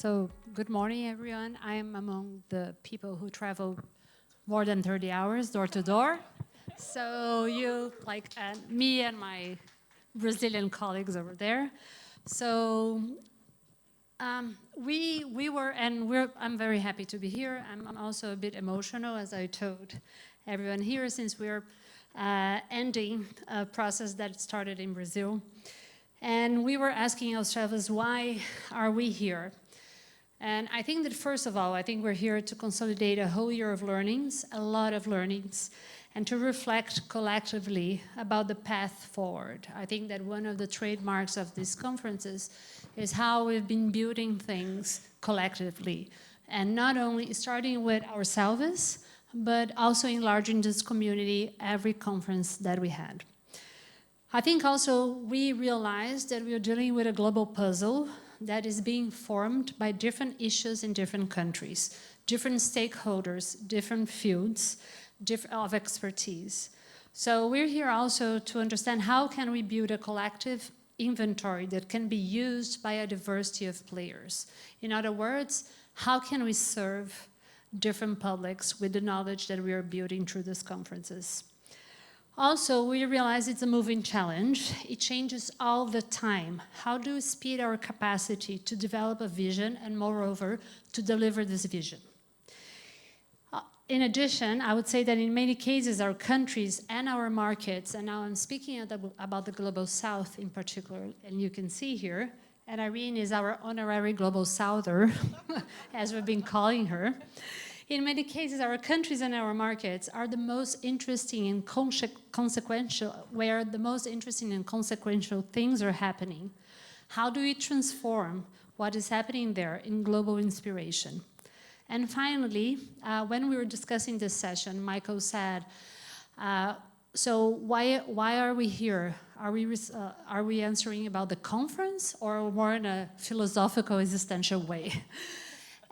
So, good morning, everyone. I am among the people who travel more than 30 hours door to door. So you, like me and my Brazilian colleagues over there. So we were, and I'm very happy to be here. I'm also a bit emotional, as I told everyone here, since we're ending a process that started in Brazil. And we were asking ourselves, why are we here? And I think that first of all, I think we're here to consolidate a whole year of learnings, a lot of learnings, and to reflect collectively about the path forward. I think that one of the trademarks of these conferences is how we've been building things collectively, and not only starting with ourselves, but also enlarging this community every conference that we had. I think also we realized that we are dealing with a global puzzle that is being formed by different issues in different countries, different stakeholders, different fields of expertise. So we're here also to understand how can we build a collective inventory that can be used by a diversity of players. In other words, how can we serve different publics with the knowledge that we are building through these conferences? Also, we realize it's a moving challenge. It changes all the time. How do we speed our capacity to develop a vision and, moreover, to deliver this vision? In addition, I would say that in many cases, our countries and our markets, and now I'm speaking about the Global South in particular, and you can see here, and Irene is our honorary Global Souther, as we've been calling her. In many cases, our countries and our markets are the most interesting and consequential, where the most interesting and consequential things are happening. How do we transform what is happening there in global inspiration? And finally, when we were discussing this session, Michael said, so why are we here? Are we answering about the conference or more in a philosophical, existential way?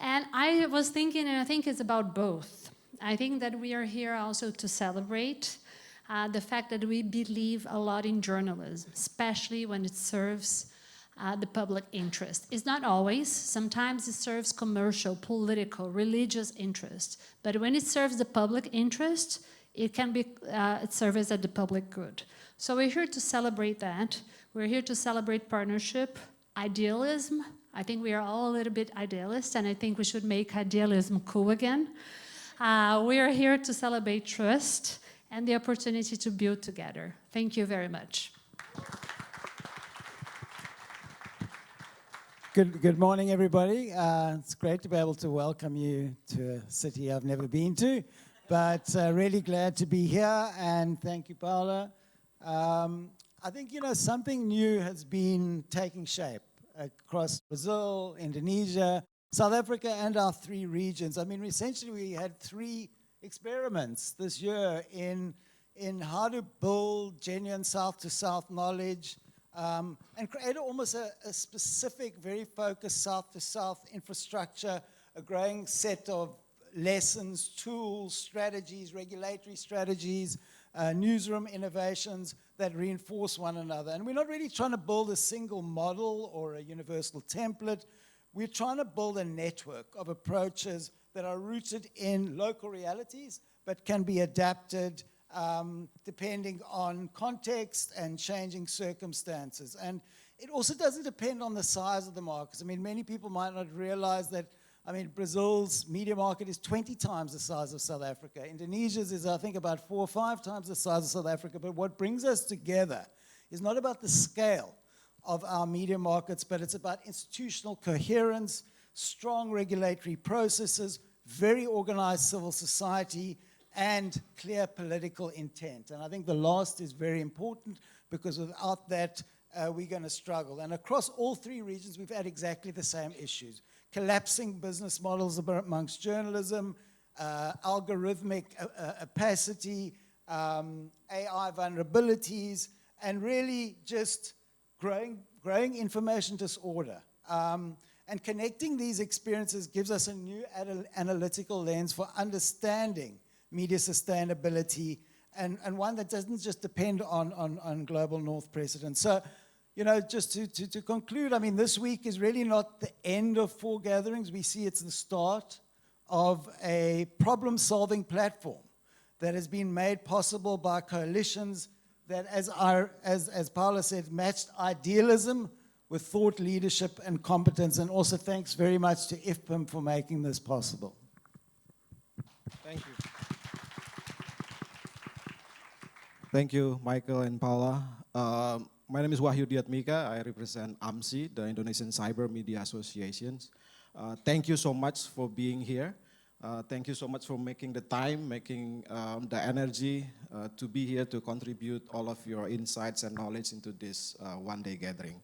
And I was thinking, and I think it's about both. I think that we are here also to celebrate the fact that we believe a lot in journalism, especially when it serves the public interest. It's not always. Sometimes it serves commercial, political, religious interest. But when it serves the public interest, it can be it serves as the public good. So we're here to celebrate that. We're here to celebrate partnership, idealism. I think we are all a little bit idealist, and I think we should make idealism cool again. We are here to celebrate trust and the opportunity to build together. Thank you very much. Good morning, everybody. It's great to be able to welcome you to a city I've never been to, but really glad to be here, and thank you, Paula. I think, something new has been taking shape across Brazil, Indonesia, South Africa, and our three regions. I mean, essentially, we had three experiments this year in how to build genuine South-to-South knowledge and create almost a specific, very focused South-to-South infrastructure, a growing set of lessons, tools, strategies, regulatory strategies, newsroom innovations that reinforce one another. And we're not really trying to build a single model or a universal template. We're trying to build a network of approaches that are rooted in local realities, but can be adapted depending on context and changing circumstances. And it also doesn't depend on the size of the markets. I mean, many people might not realize that Brazil's media market is 20 times the size of South Africa. Indonesia's is, I think, about 4 or 5 times the size of South Africa. But what brings us together is not about the scale of our media markets, but it's about institutional coherence, strong regulatory processes, very organized civil society, and clear political intent. And I think the last is very important, because without that, we're going to struggle. And across all three regions, we've had exactly the same issues. Collapsing business models amongst journalism, algorithmic opacity, AI vulnerabilities, and really just growing information disorder. And connecting these experiences gives us a new analytical lens for understanding media sustainability, and one that doesn't just depend on global north precedent. So You know, just to conclude, I mean, this week is really not the end of 4 gatherings. We see it's the start of a problem-solving platform that has been made possible by coalitions that, as Paula said, matched idealism with thought leadership and competence. And also thanks very much to IFPIM for making this possible. Thank you. Thank you, Michael and Paula. My name is Wahyu Dhyatmika. I represent AMSI, the Indonesian Cyber Media Associations. Thank you so much for being here. Thank you so much for making the time, making the energy to be here to contribute all of your insights and knowledge into this one-day gathering.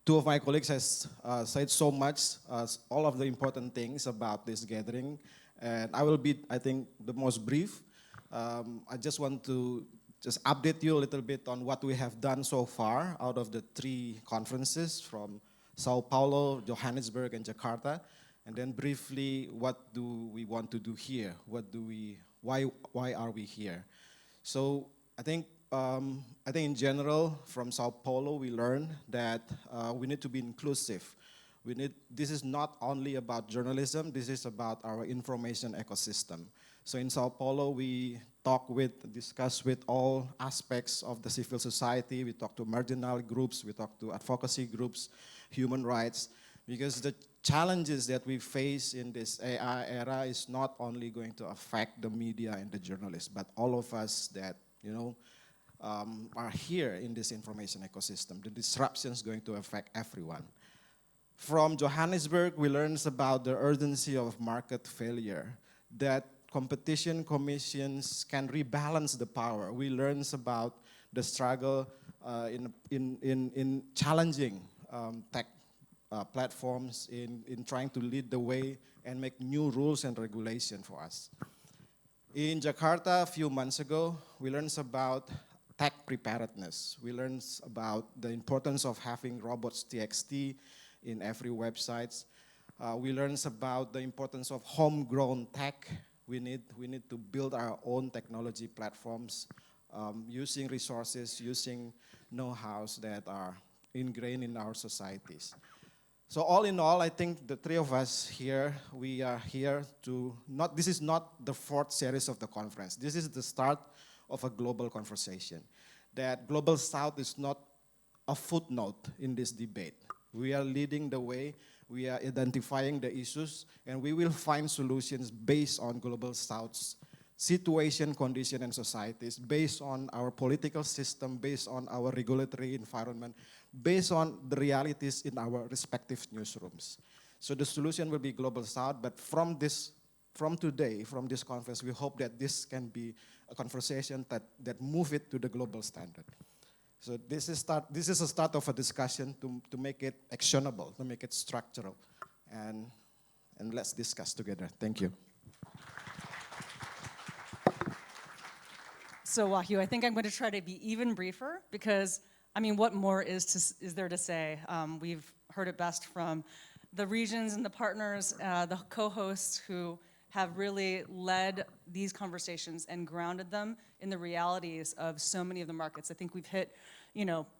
2 of my colleagues has said so much, all of the important things about this gathering, and I will be, I think, the most brief. I just want to update you a little bit on what we have done so far out of the 3 conferences from Sao Paulo, Johannesburg, and Jakarta, and then briefly, what do we want to do here? Why are we here? So I think in general, from Sao Paulo, we learned that we need to be inclusive. This is not only about journalism, this is about our information ecosystem. So in Sao Paulo, we discuss with all aspects of the civil society. We talk to marginal groups, we talk to advocacy groups, human rights, because the challenges that we face in this AI era is not only going to affect the media and the journalists, but all of us that, are here in this information ecosystem. The disruption is going to affect everyone. From Johannesburg, we learned about the urgency of market failure, that competition commissions can rebalance the power. We learned about the struggle in challenging tech platforms, in trying to lead the way and make new rules and regulation for us. In Jakarta, a few months ago, we learned about tech preparedness. We learned about the importance of having robots TXT in every website. We learned about the importance of homegrown tech. We need to build our own technology platforms, using resources, using know-hows that are ingrained in our societies. So all in all, I think the 3 of us here, we are here to this is not the 4th series of the conference. This is the start of a global conversation. That Global South is not a footnote in this debate. We are leading the way. We are identifying the issues, and we will find solutions based on Global South's situation, condition, and societies, based on our political system, based on our regulatory environment, based on the realities in our respective newsrooms. So the solution will be Global South, but from this conference, we hope that this can be a conversation that move it to the global standard. So this is a start of a discussion to make it actionable, to make it structural, and let's discuss together. Thank you. So Wahyu, I think I'm going to try to be even briefer because, I mean, what more is there to say? We've heard it best from the regions and the partners, the co-hosts who have really led these conversations and grounded them in the realities of so many of the markets. I think we've hit,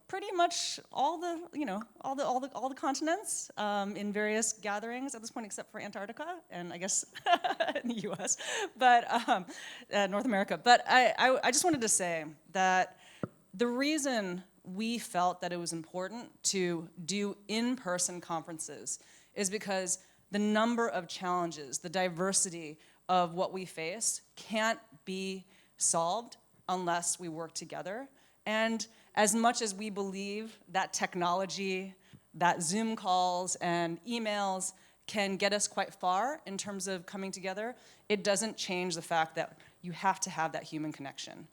pretty much all the continents in various gatherings at this point, except for Antarctica and I guess in the U.S., but North America. But I just wanted to say that the reason we felt that it was important to do in-person conferences is because the number of challenges, the diversity of what we face can't be solved unless we work together. And as much as we believe that technology, that Zoom calls and emails can get us quite far in terms of coming together, it doesn't change the fact that you have to have that human connection.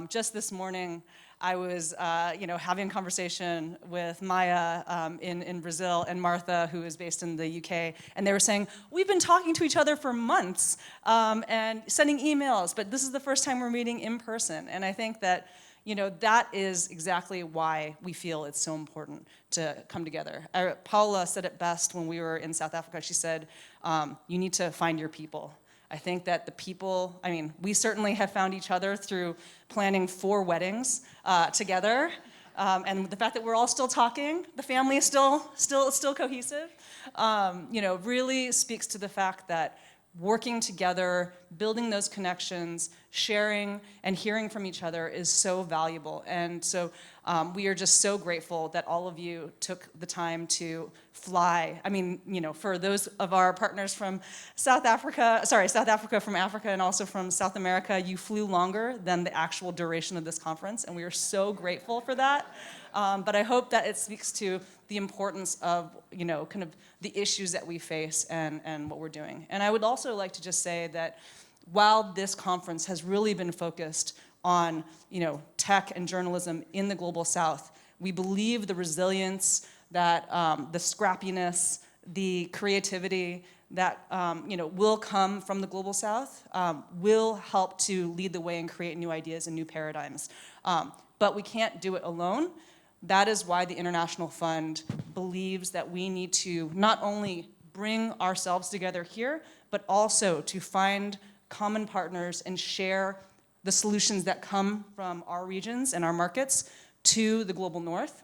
Just this morning, I was having a conversation with Maya in Brazil and Martha, who is based in the UK, and they were saying, we've been talking to each other for months and sending emails, but this is the first time we're meeting in person. And I think that that is exactly why we feel it's so important to come together. Paula said it best when we were in South Africa. She said, you need to find your people. I think that the people, we certainly have found each other through planning 4 weddings together. And the fact that we're all still talking, the family is still cohesive, really speaks to the fact that working together, building those connections, sharing and hearing from each other is so valuable. And so we are just so grateful that all of you took the time to fly. I mean, for those of our partners from South Africa from Africa and also from South America, you flew longer than the actual duration of this conference, and we are so grateful for that. But I hope that it speaks to the importance of, kind of the issues that we face and what we're doing. And I would also like to just say that while this conference has really been focused on, tech and journalism in the Global South, we believe the resilience, that the scrappiness, the creativity that will come from the Global South will help to lead the way and create new ideas and new paradigms. But we can't do it alone. That is why the International Fund believes that we need to not only bring ourselves together here, but also to find common partners and share the solutions that come from our regions and our markets to the Global North.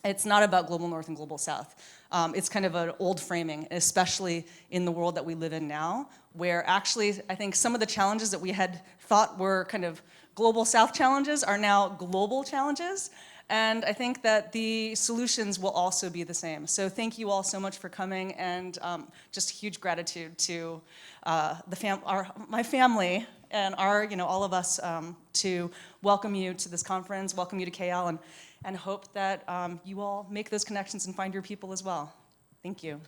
It's not about Global North and Global South. It's kind of an old framing, especially in the world that we live in now, where actually I think some of the challenges that we had thought were kind of Global South challenges are now global challenges. And I think that the solutions will also be the same. So thank you all so much for coming, and just huge gratitude to my family and all of us to welcome you to this conference, welcome you to KL, and hope that you all make those connections and find your people as well. Thank you.